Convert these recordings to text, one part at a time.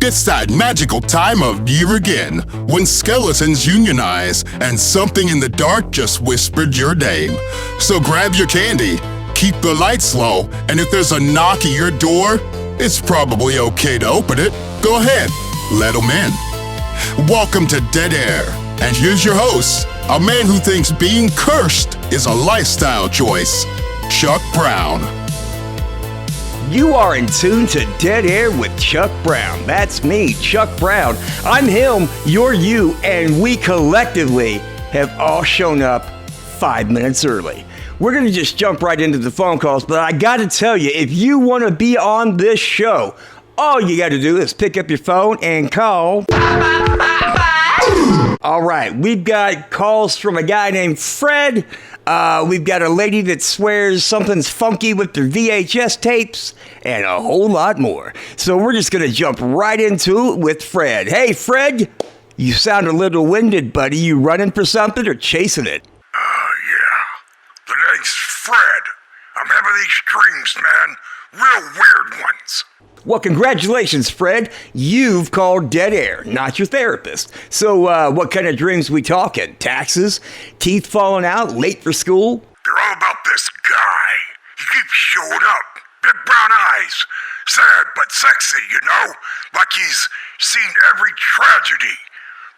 It's that magical time of year again, when skeletons unionize and something in the dark just whispered your name. So grab your candy, keep the lights low, and if there's a knock at your door, it's probably okay to open it. Go ahead, let them in. Welcome to Dead Air, and here's your host, a man who thinks being cursed is a lifestyle choice, Chuck Brown. You are in tune to Dead Air with Chuck Brown. That's me, Chuck Brown. I'm him, you're you, and we collectively have all shown up 5 minutes early. We're going to just jump right into the phone calls, but I got to tell you, if you want to be on this show, all you got to do is pick up your phone and call. All right, we've got calls from a guy named Fred. We've got a lady that swears something's funky with their VHS tapes, and a whole lot more. So we're just going to jump right into it with Fred. Hey, Fred, you sound a little winded, buddy. You running for something or chasing it? Yeah. The name's Fred. I'm having these dreams, man. Real weird ones. Well, congratulations, Fred. You've called Dead Air, not your therapist. So, what kind of dreams we talking? Taxes? Teeth falling out? Late for school? They're all about this guy. He keeps showing up. Big brown eyes. Sad but sexy, you know? Like he's seen every tragedy,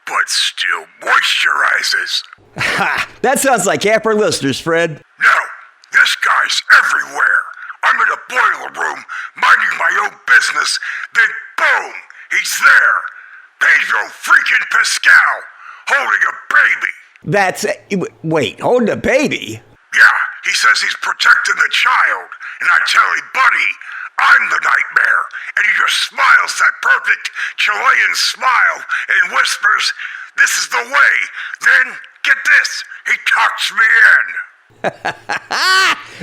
but still moisturizes. Ha! That sounds like half our listeners, Fred. No, this guy's everywhere. I'm in a boiler room, minding my own business, then boom, he's there. Pedro freaking Pascal, holding a baby. Wait, holding a baby? Yeah, he says he's protecting the child, and I tell him, buddy, I'm the nightmare, and he just smiles that perfect Chilean smile and whispers, this is the way. Then, get this, he tucks me in.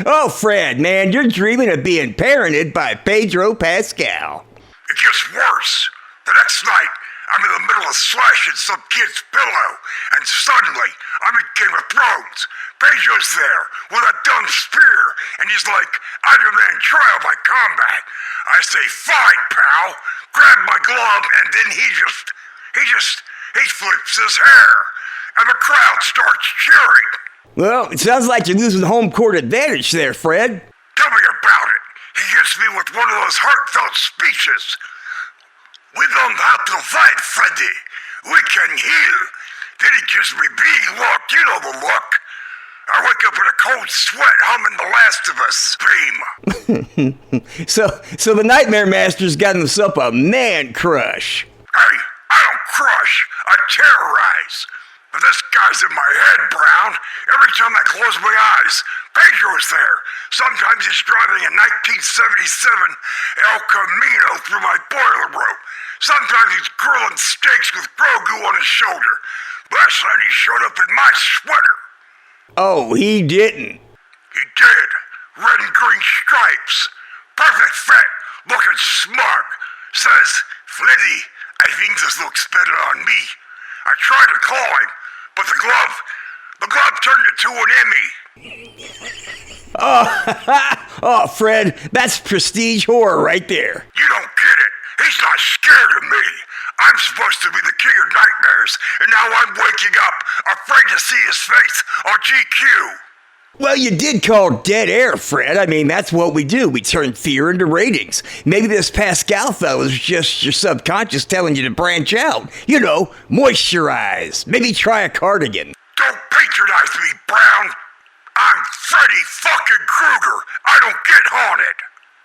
Oh, Fred, man, you're dreaming of being parented by Pedro Pascal. It gets worse. The next night, I'm in the middle of slashing some kid's pillow, and suddenly, I'm in Game of Thrones. Pedro's there with a dumb spear, and he's like, Iron Man trial by combat. I say, fine, pal. Grab my glove, and then he flips his hair, and the crowd starts cheering. Well, it sounds like you're losing home court advantage there, Fred. Tell me about it. He hits me with one of those heartfelt speeches. We don't have to fight, Freddy. We can heal. Then he gives me big look. You know the look. I wake up in a cold sweat humming The Last of Us theme. So the Nightmare Master's got himself a man crush. Hey, I don't crush. I terrorize. But this guy's in my head, Brown. Every time I close my eyes, Pedro's there. Sometimes he's driving a 1977 El Camino through my boiler room. Sometimes he's grilling steaks with Grogu on his shoulder. Last night he showed up in my sweater. Oh, he didn't. He did. Red and green stripes. Perfect fit. Looking smug. Says, Freddy, I think this looks better on me. I tried to call him, but the glove turned into an Emmy. Oh, Fred, that's prestige horror right there. You don't get it. He's not scared of me. I'm supposed to be the king of nightmares, and now I'm waking up, afraid to see his face on GQ. Well, you did call Dead Air, Fred. I mean, that's what we do. We turn fear into ratings. Maybe this Pascal fellow is just your subconscious telling you to branch out. You know, moisturize. Maybe try a cardigan. Don't patronize me, Brown. I'm Freddy fucking Krueger. I don't get haunted.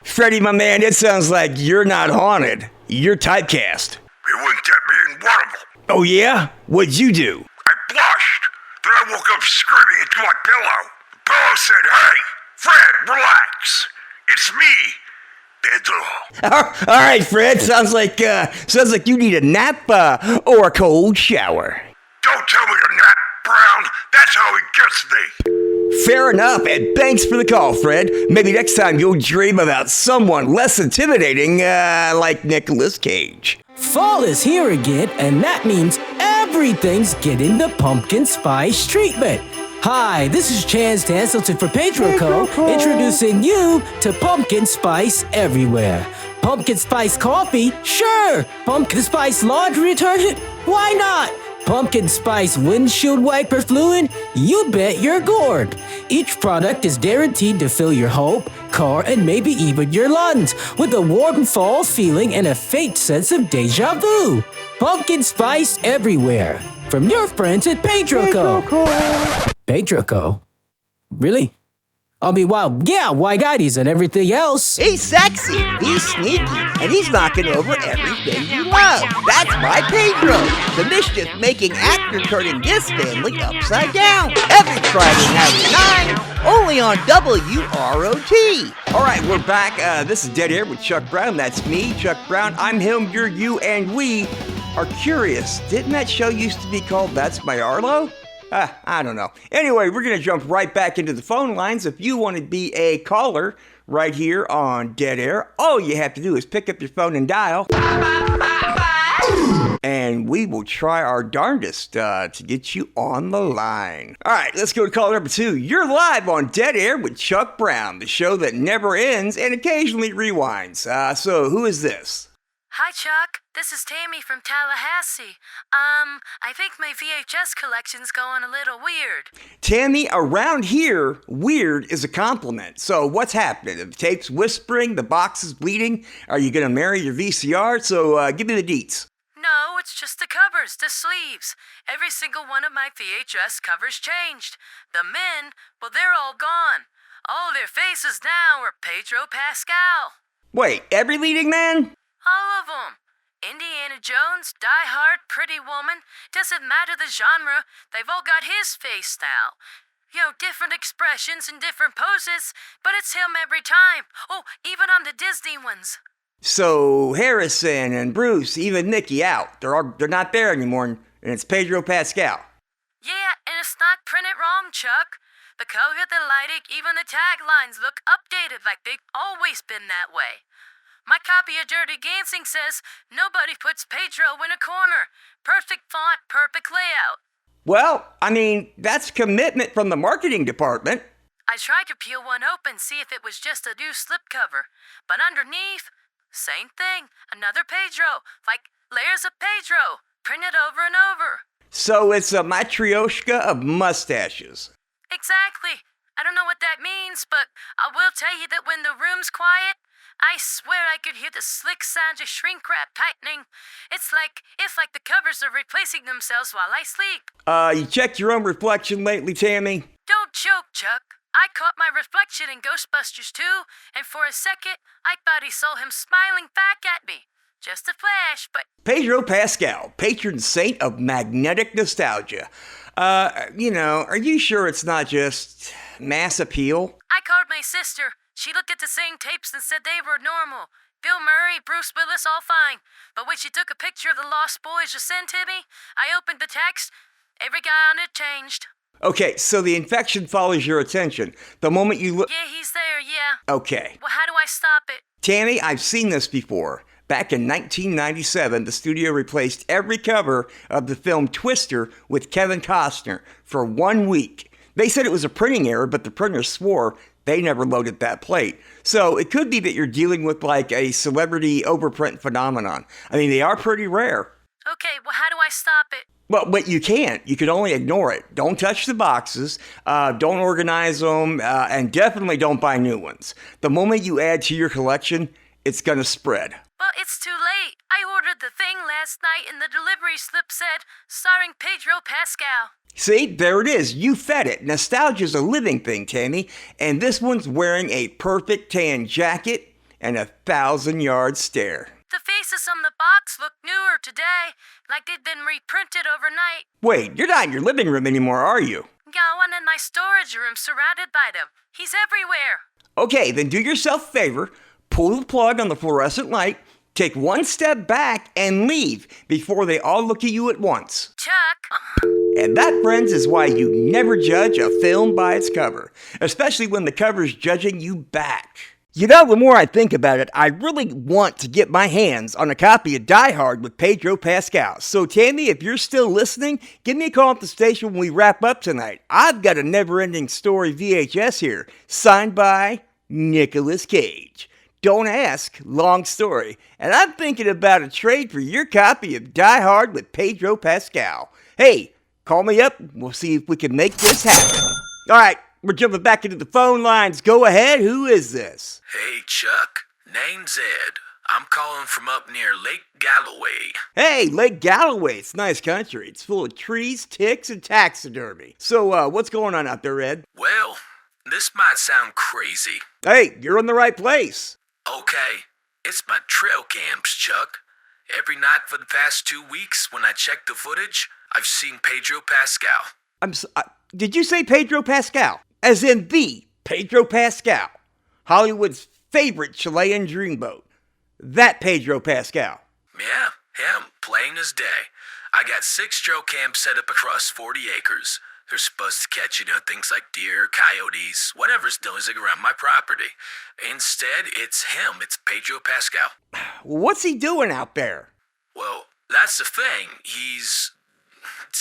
Freddy, my man, it sounds like you're not haunted. You're typecast. He winked at me in one of them. Oh, yeah? What'd you do? I blushed. Then I woke up screaming into my pillow. The pillow said, hey, Fred, relax. It's me, Pedro. All right, Fred. Sounds like you need a nap or a cold shower. Don't tell me to nap, Brown. That's how he gets me. Fair enough, and thanks for the call, Fred. Maybe next time you'll dream about someone less intimidating, like Nicolas Cage. Fall is here again, and that means everything's getting the pumpkin spice treatment. Hi, this is Chance Tanselton for Pedro Co. Introducing you to Pumpkin Spice Everywhere. Pumpkin Spice Coffee? Sure! Pumpkin Spice Laundry Detergent? Why not? Pumpkin Spice Windshield Wiper Fluid? You bet you're gourd. Each product is guaranteed to fill your home, car, and maybe even your lungs with a warm fall feeling and a faint sense of deja vu. Pumpkin Spice Everywhere. From your friends at Pedro Co. Pedro Co? Really? I mean, well, yeah, white guides and everything else. He's sexy, he's sneaky, and he's knocking over everything you love. That's my Pedro, the mischief-making actor turning this family upside down. Every Friday night at 9, only on WROT. All right, we're back. This is Dead Air with Chuck Brown. That's me, Chuck Brown. I'm him, you're you, and we are curious. Didn't that show used to be called That's My Arlo? I don't know. Anyway, we're going to jump right back into the phone lines. If you want to be a caller right here on Dead Air, all you have to do is pick up your phone and dial. And we will try our darndest to get you on the line. All right, let's go to caller number 2. You're live on Dead Air with Chuck Brown, the show that never ends and occasionally rewinds. So who is this? Hi, Chuck. This is Tammy from Tallahassee. I think my VHS collection's going a little weird. Tammy, around here, weird is a compliment. So what's happening? The tape's whispering, the box is bleeding. Are you going to marry your VCR? So give me the deets. No, it's just the covers, the sleeves. Every single one of my VHS covers changed. The men, well, they're all gone. All their faces now are Pedro Pascal. Wait, every leading man? All of them. Indiana Jones, Die Hard, Pretty Woman. Doesn't matter the genre, they've all got his face now. You know, different expressions and different poses, but it's him every time. Oh, even on the Disney ones. So Harrison and Bruce, even Nicky out. They're not there anymore, and it's Pedro Pascal. Yeah, and it's not printed wrong, Chuck. The color, the lighting, even the taglines look updated like they've always been that way. My copy of Dirty Dancing says, nobody puts Pedro in a corner. Perfect font, perfect layout. Well, I mean, that's commitment from the marketing department. I tried to peel one open, see if it was just a new slipcover. But underneath, same thing. Another Pedro. Like layers of Pedro, printed over and over. So it's a matryoshka of mustaches. Exactly. I don't know what that means, but I will tell you that when the room's quiet, I swear I could hear the slick sounds of shrink wrap tightening. It's like the covers are replacing themselves while I sleep. You checked your own reflection lately, Tammy? Don't joke, Chuck. I caught my reflection in Ghostbusters 2, and for a second, I thought he saw him smiling back at me. Just a flash, but... Pedro Pascal, patron saint of magnetic nostalgia. Are you sure it's not just mass appeal? I called my sister. She looked at the same tapes and said they were normal. Bill Murray, Bruce Willis, all fine. But when she took a picture of the Lost Boys to send to me, I opened the text. Every guy on it changed. Okay, so the infection follows your attention. The moment you look... Yeah, he's there, yeah. Okay. Well, how do I stop it? Tammy, I've seen this before. Back in 1997, the studio replaced every cover of the film Twister with Kevin Costner for 1 week. They said it was a printing error, but the printer swore they never loaded that plate. So it could be that you're dealing with like a celebrity overprint phenomenon. I mean, they are pretty rare. Okay, well, how do I stop it? Well, but you can't. You can only ignore it. Don't touch the boxes, don't organize them, and definitely don't buy new ones. The moment you add to your collection, it's going to spread. Well, it's too late. I ordered the thing last night and the delivery slip said, starring Pedro Pascal. See, there it is. You fed it. Nostalgia's a living thing, Tammy. And this one's wearing a perfect tan jacket and a 1,000-yard stare. The faces on the box look newer today, like they'd been reprinted overnight. Wait, you're not in your living room anymore, are you? Yeah, one in my storage room surrounded by them. He's everywhere. Okay, then do yourself a favor. Pull the plug on the fluorescent light, take one step back, and leave before they all look at you at once. Chuck. And that, friends, is why you never judge a film by its cover, especially when the cover's judging you back. You know, the more I think about it, I really want to get my hands on a copy of Die Hard with Pedro Pascal. So, Tammy, if you're still listening, give me a call at the station when we wrap up tonight. I've got a never-ending story VHS here, signed by Nicolas Cage. Don't ask, long story. And I'm thinking about a trade for your copy of Die Hard with Pedro Pascal. Hey, call me up. We'll see if we can make this happen. All right, we're jumping back into the phone lines. Go ahead. Who is this? Hey, Chuck. Name's Ed. I'm calling from up near Lake Galloway. Hey, Lake Galloway. It's nice country. It's full of trees, ticks, and taxidermy. So, what's going on out there, Ed? Well, this might sound crazy. Hey, you're in the right place. Okay, it's my trail cams, Chuck. Every night for the past 2 weeks, when I check the footage, I've seen Pedro Pascal. Did you say Pedro Pascal? As in the Pedro Pascal, Hollywood's favorite Chilean dreamboat. That Pedro Pascal. Yeah, him, plain as day. I got 6 trail cams set up across 40 acres. They're supposed to catch, things like deer, coyotes, whatever's nosing around my property. Instead, it's him. It's Pedro Pascal. What's he doing out there? Well, that's the thing. He's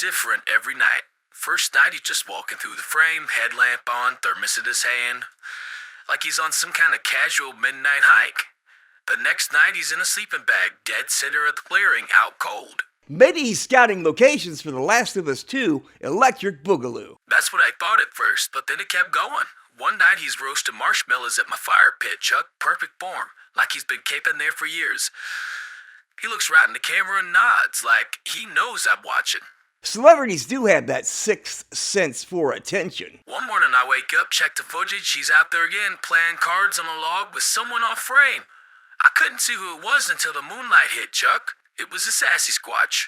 different every night. First night, he's just walking through the frame, headlamp on, thermos in his hand, like he's on some kind of casual midnight hike. The next night, he's in a sleeping bag, dead center of the clearing, out cold. Maybe he's scouting locations for The Last of Us 2, Electric Boogaloo. That's what I thought at first, but then it kept going. One night, he's roasting marshmallows at my fire pit, Chuck. Perfect form, like he's been caping there for years. He looks right in the camera and nods, like he knows I'm watching. Celebrities do have that sixth sense for attention. One morning I wake up, check the footage, he's out there again, playing cards on a log with someone off frame. I couldn't see who it was until the moonlight hit, Chuck. It was a sassy squatch.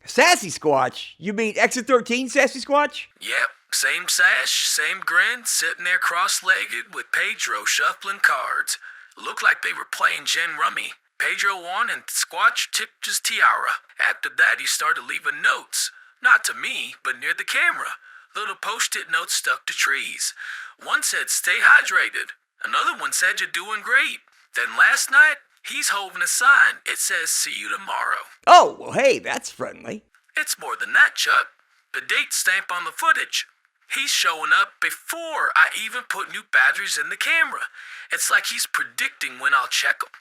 Sassy Squatch? You mean Exit 13 Sassy Squatch? Yep, same sash, same grin, sitting there cross-legged with Pedro shuffling cards. Looked like they were playing gin rummy. Pedro won and Squatch tipped his tiara. After that, he started leaving notes. Not to me, but near the camera. Little post-it notes stuck to trees. One said, "Stay hydrated." Another one said, "You're doing great." Then last night, he's holding a sign. It says, "See you tomorrow." Oh, well, hey, that's friendly. It's more than that, Chuck. The date stamp on the footage. He's showing up before I even put new batteries in the camera. It's like he's predicting when I'll check them.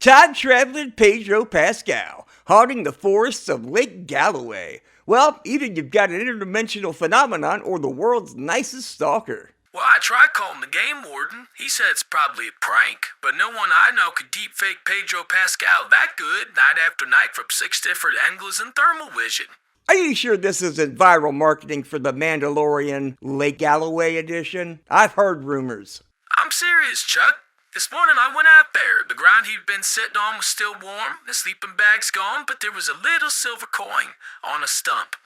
Time-traveling Pedro Pascal, haunting the forests of Lake Galloway. Well, either you've got an interdimensional phenomenon or the world's nicest stalker. Well, I tried calling the game warden. He said it's probably a prank, but no one I know could deepfake Pedro Pascal that good night after night from 6 different angles and thermal vision. Are you sure this isn't viral marketing for the Mandalorian Lake Galloway edition? I've heard rumors. I'm serious, Chuck. This morning I went out there. The ground he'd been sitting on was still warm. The sleeping bag's gone, but there was a little silver coin on a stump.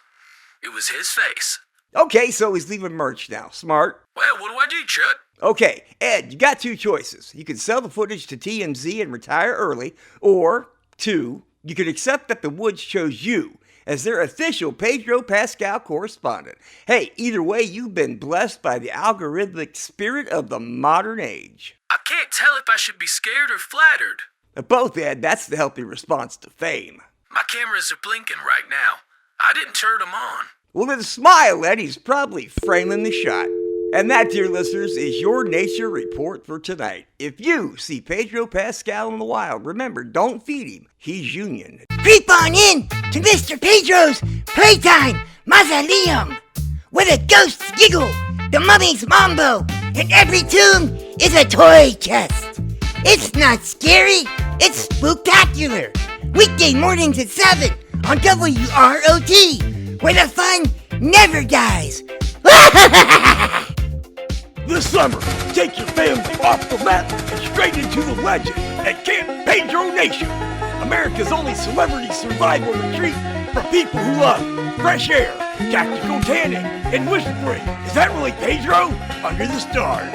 It was his face. Okay, so he's leaving merch now. Smart. Well, what do I do, Chuck? Okay, Ed, you got 2 choices. You can sell the footage to TMZ and retire early, or 2, you could accept that the Woods chose you as their official Pedro Pascal correspondent. Hey, either way, you've been blessed by the algorithmic spirit of the modern age. I can't tell if I should be scared or flattered. Both, Ed. That's the healthy response to fame. My cameras are blinking right now. I didn't turn them on. Well, then smile, Ed. He's probably framing the shot. And that, dear listeners, is your nature report for tonight. If you see Pedro Pascal in the wild, remember, don't feed him. He's union. Creep on in to Mr. Pedro's Playtime Mausoleum, where the ghosts giggle, the mummies mambo, and every tomb is a toy chest. It's not scary, it's spooktacular. Weekday mornings at 7 on WROT, where the fun never dies. This summer, take your family off the map and straight into the legend at Camp Pedro Nation, America's only celebrity survival retreat for people who love fresh air, tactical tanning, and whispering. Is that really Pedro? Under the stars.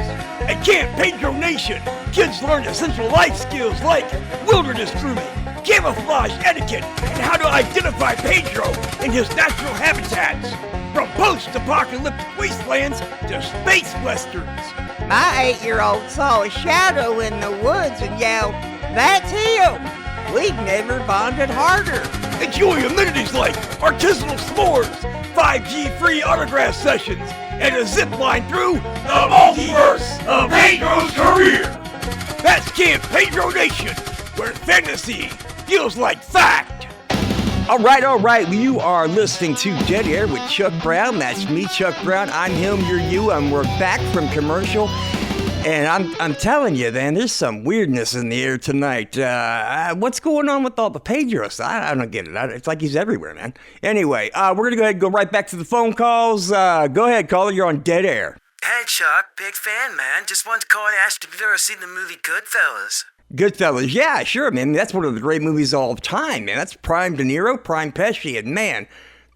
At Camp Pedro Nation, kids learn essential life skills like wilderness grooming, camouflage etiquette, and how to identify Pedro in his natural habitats. From post-apocalyptic wastelands to space westerns, My 8-year-old saw a shadow in the woods and yelled, "That's him!" We've never bonded harder. Enjoy amenities like artisanal s'mores, 5G free autograph sessions, and a zip line through the multiverse of Pedro's career. That's Camp Pedro Nation, where fantasy feels like fact. All right. You are listening to Dead Air with Chuck Brown. That's me, Chuck Brown. I'm him, you're you, and we're back from commercial. And I'm telling you, man, there's some weirdness in the air tonight. What's going on with all the Pedros? I don't get it. It's like he's everywhere, man. Anyway, we're going to go ahead and go right back to the phone calls. Go ahead, caller. You're on Dead Air. Hey, Chuck. Big fan, man. Just wanted to call and ask if you've ever seen the movie Goodfellas. Goodfellas, yeah, sure, man. That's one of the great movies of all time, man. That's prime De Niro, prime Pesci, and man,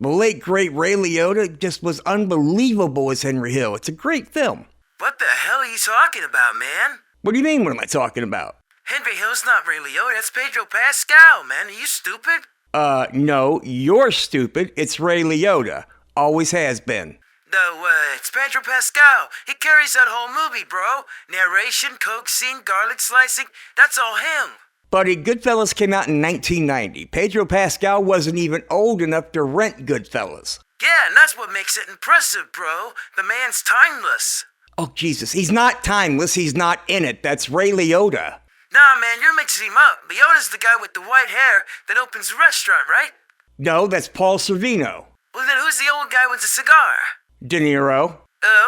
the late, great Ray Liotta just was unbelievable as Henry Hill. It's a great film. What the hell are you talking about, man? What do you mean, what am I talking about? Henry Hill's not Ray Liotta, that's Pedro Pascal, man. Are you stupid? No, you're stupid. It's Ray Liotta. Always has been. No, it's Pedro Pascal. He carries that whole movie, bro. Narration, coke scene, garlic slicing, that's all him. Buddy, Goodfellas came out in 1990. Pedro Pascal wasn't even old enough to rent Goodfellas. Yeah, and that's what makes it impressive, bro. The man's timeless. Oh, Jesus, he's not timeless. He's not in it. That's Ray Liotta. Nah, man, you're mixing him up. Liotta's the guy with the white hair that opens the restaurant, right? No, that's Paul Sorvino. Well, then who's the old guy with the cigar? De Niro.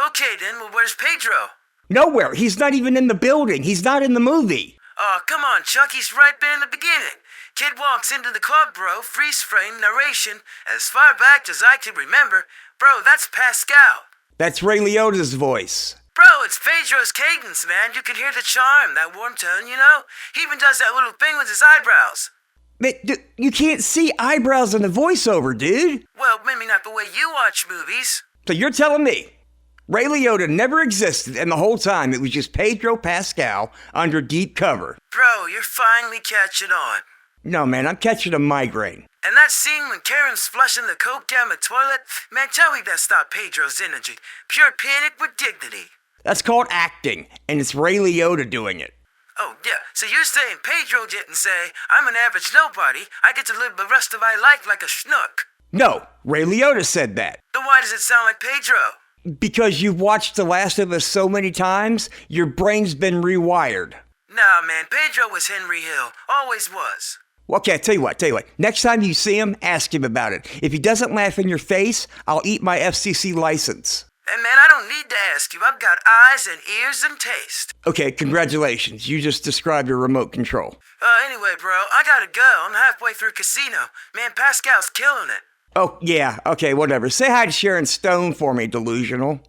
Okay then, well, where's Pedro? Nowhere. He's not even in the building. He's not in the movie. Oh, come on, Chuck, he's right there in the beginning. Kid walks into the club, bro, freeze frame, narration, as far back as I can remember. Bro, that's Pascal. That's Ray Liotta's voice. Bro, it's Pedro's cadence, man. You can hear the charm, that warm tone, you know? He even does that little thing with his eyebrows. Man, you can't see eyebrows in the voiceover, dude. Well, maybe not the way you watch movies. So you're telling me Ray Liotta never existed, and the whole time it was just Pedro Pascal under deep cover? Bro, you're finally catching on. No, man, I'm catching a migraine. And that scene when Karen's flushing the coke down the toilet, man, tell me that's not Pedro's energy. Pure panic with dignity. That's called acting, and it's Ray Liotta doing it. Oh, yeah, so you're saying Pedro didn't say, I'm an average nobody, I get to live the rest of my life like a schnook. No, Ray Liotta said that. Then why does it sound like Pedro? Because you've watched The Last of Us so many times, your brain's been rewired. Nah, man, Pedro was Henry Hill. Always was. Okay, I tell you what. Next time you see him, ask him about it. If he doesn't laugh in your face, I'll eat my FCC license. Hey, man, I don't need to ask you. I've got eyes and ears and taste. Okay, congratulations. You just described your remote control. Anyway, bro, I gotta go. I'm halfway through Casino. Man, Pascal's killing it. Oh, yeah, okay, whatever. Say hi to Sharon Stone for me, delusional.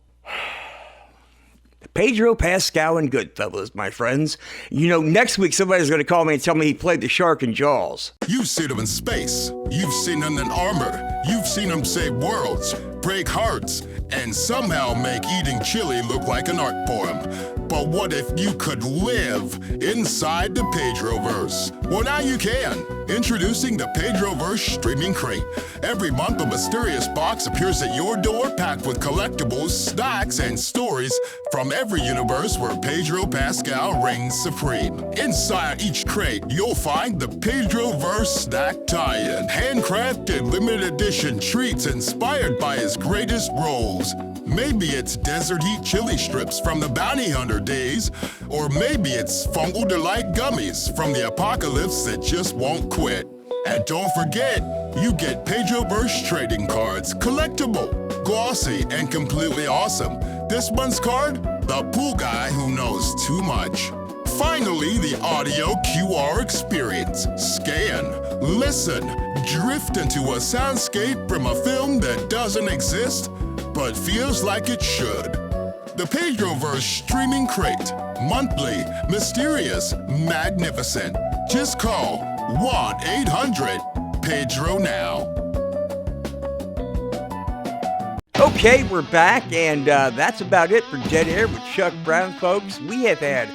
Pedro Pascal and Goodfellas, my friends. You know, next week somebody's going to call me and tell me he played the shark in Jaws. You've seen him in space. You've seen him in armor. You've seen him save worlds, break hearts, and somehow make eating chili look like an art form. But what if you could live inside the Pedroverse? Well, now you can. Introducing the Pedroverse Streaming Crate. Every month, a mysterious box appears at your door packed with collectibles, snacks, and stories from every universe where Pedro Pascal reigns supreme. Inside each crate, you'll find the Pedroverse Snack Tie-In. Handcrafted limited edition treats inspired by his greatest roles. Maybe it's Desert Heat chili strips from the Bounty Hunter days, or maybe it's Fungal Delight gummies from the apocalypse that just won't quit. And don't forget, you get Pedroverse trading cards, collectible, glossy, and completely awesome. This month's card, the pool guy who knows too much. Finally, the audio QR experience. Scan, listen, drift into a soundscape from a film that doesn't exist, but feels like it should. The Pedroverse Streaming Crate. Monthly, mysterious, magnificent. Just call 1-800-PEDRO now. Okay, we're back, and that's about it for Dead Air with Chuck Brown, folks. We have had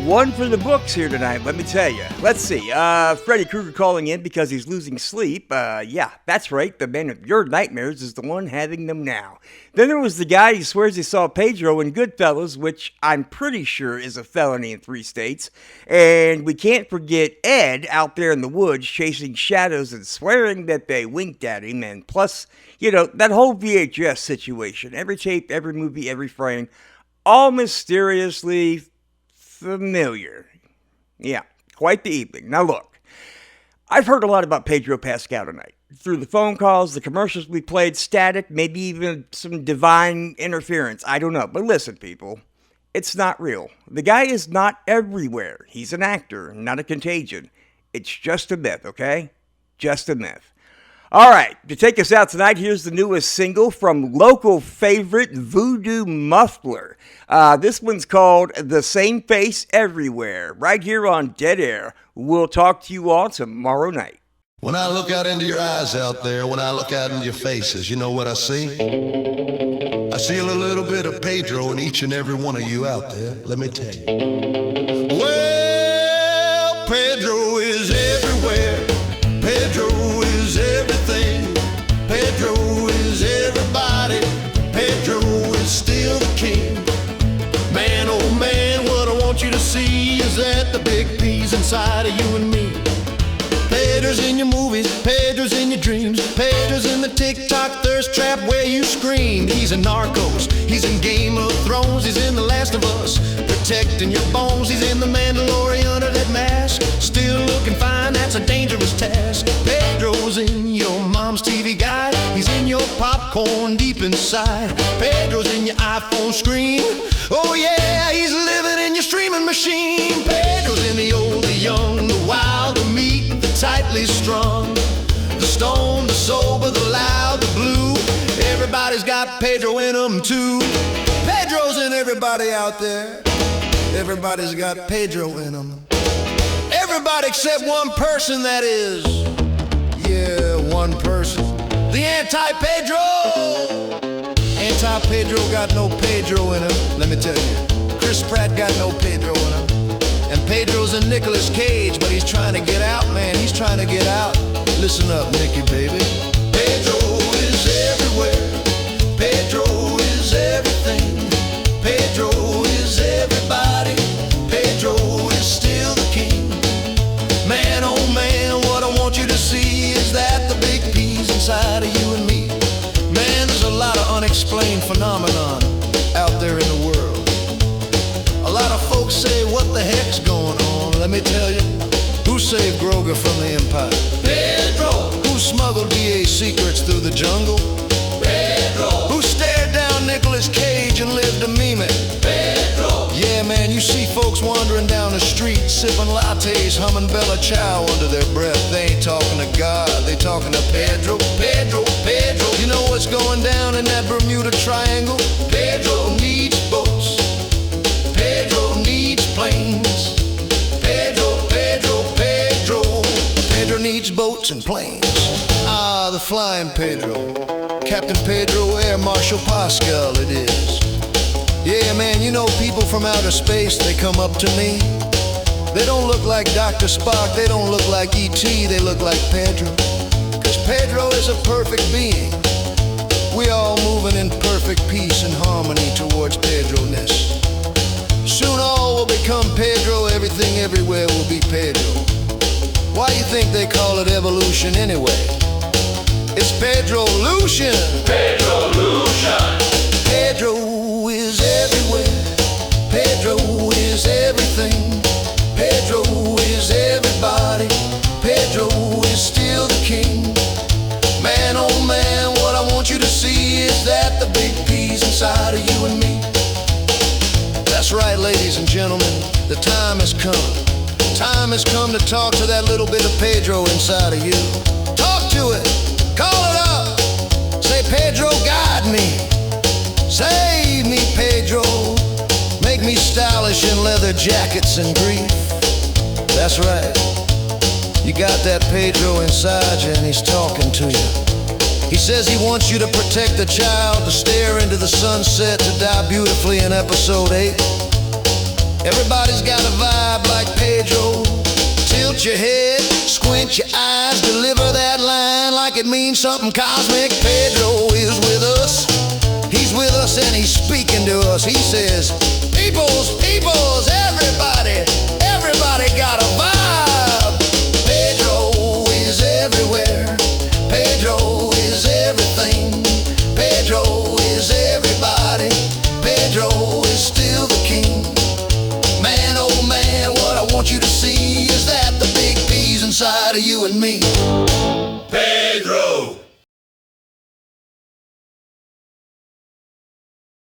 one for the books here tonight, let me tell you. Let's see. Freddy Krueger calling in because he's losing sleep. Yeah, that's right. The man of your nightmares is the one having them now. Then there was the guy who swears he saw Pedro in Goodfellas, which I'm pretty sure is a felony in 3 states. And we can't forget Ed out there in the woods chasing shadows and swearing that they winked at him. And plus, you know, that whole VHS situation. Every tape, every movie, every frame, all mysteriously familiar. Yeah, quite the evening. Now look, I've heard a lot about Pedro Pascal tonight. Through the phone calls, the commercials we played, static, maybe even some divine interference. I don't know. But listen, people, it's not real. The guy is not everywhere. He's an actor, not a contagion. It's just a myth, okay? Just a myth. All right, to take us out tonight, here's the newest single from local favorite Voodoo Muffler. This one's called The Same Face Everywhere, right here on Dead Air. We'll talk to you all tomorrow night. When I look out into your eyes out there, when I look out into your faces, you know what I see? I see a little bit of Pedro in each and every one of you out there, let me tell you. Well, Pedro is everywhere. Pedro is everything. Pedro is everybody. Pedro is still the king. Man, oh man, what I want you to see is that the big P's inside of you and me. Pedro's in your movies, Pedro's in your dreams, Pedro's in the TikTok thirst trap where you screamed. He's in Narcos, he's in Game of Thrones, he's in The Last of Us, protecting your bones. He's in the Mandalorian under that mask, still looking fine, that's a dangerous task. Pedro's in your mom's TV guide, he's in your popcorn deep inside. Pedro's in your iPhone screen, oh yeah, he's living in your streaming machine. Pedro's in the old, the young, the wild, the meek, tightly strung, the stone, the sober, the loud, the blue. Everybody's got Pedro in them too. Pedro's in everybody out there. Everybody's got Pedro in them. Everybody except one person, that is. Yeah, one person. The anti-Pedro. Anti-Pedro got no Pedro in him. Let me tell you. Chris Pratt got no Pedro in him. And Pedro's in Nicolas Cage, but he's trying to get out, man. He's trying to get out. Listen up, Nicky, baby. Pedro is everywhere. Pedro is everything. Pedro is everybody. Pedro is still the king. Man, oh man, what I want you to see is that the big P's inside of you and me. Man, there's a lot of unexplained phenomenon out there in the world. A lot of folks say, what the heck's going on? Let me tell you, who saved Grover from the Empire? Pedro. Who smuggled DA secrets through the jungle? Pedro. Who stared down Nicolas Cage and lived to meme it? Pedro. Yeah, man, you see folks wandering down the street, sipping lattes, humming Bella Ciao under their breath. They ain't talking to God, they talking to Pedro. Pedro, Pedro. You know what's going down in that Bermuda Triangle? Pedro needs boats. Pedro needs planes. Pedro, Pedro, Pedro. Pedro needs boats and planes. Ah, the flying Pedro. Captain Pedro Air Marshal Pascal it is. Yeah, man, you know people from outer space, they come up to me. They don't look like Dr. Spock, they don't look like E.T., they look like Pedro. 'Cause Pedro is a perfect being. We all moving in perfect peace and harmony towards Pedro-ness. Soon all will become Pedro, everything everywhere will be Pedro. Why you think they call it evolution anyway? It's Pedro-lution. Pedro-lution. Pedro is everywhere. Pedro is everything. Pedro is everybody. Pedro is still the king. Man, oh man, what I want you to see is that the big P's inside of you and me. That's right, ladies and gentlemen, the time has come. Time has come to talk to that little bit of Pedro inside of you. Talk to it. Call it up. Say, Pedro, guide me. Save me, Pedro. Make me stylish in leather jackets and grief. That's right. You got that Pedro inside you and he's talking to you. He says he wants you to protect the child, to stare into the sunset, to die beautifully in episode 8. Everybody's got a vibe like Pedro. Tilt your head, squint your eyes, deliver that line like it means something cosmic. Pedro is with us. He's with us and he's speaking to us. He says, peoples, peoples, everybody, everybody got a vibe. Pedro is everywhere. Pedro is everything. Pedro is everybody. Pedro is still the king. Man, oh man, what I want you to see is that the big P's inside of you and me.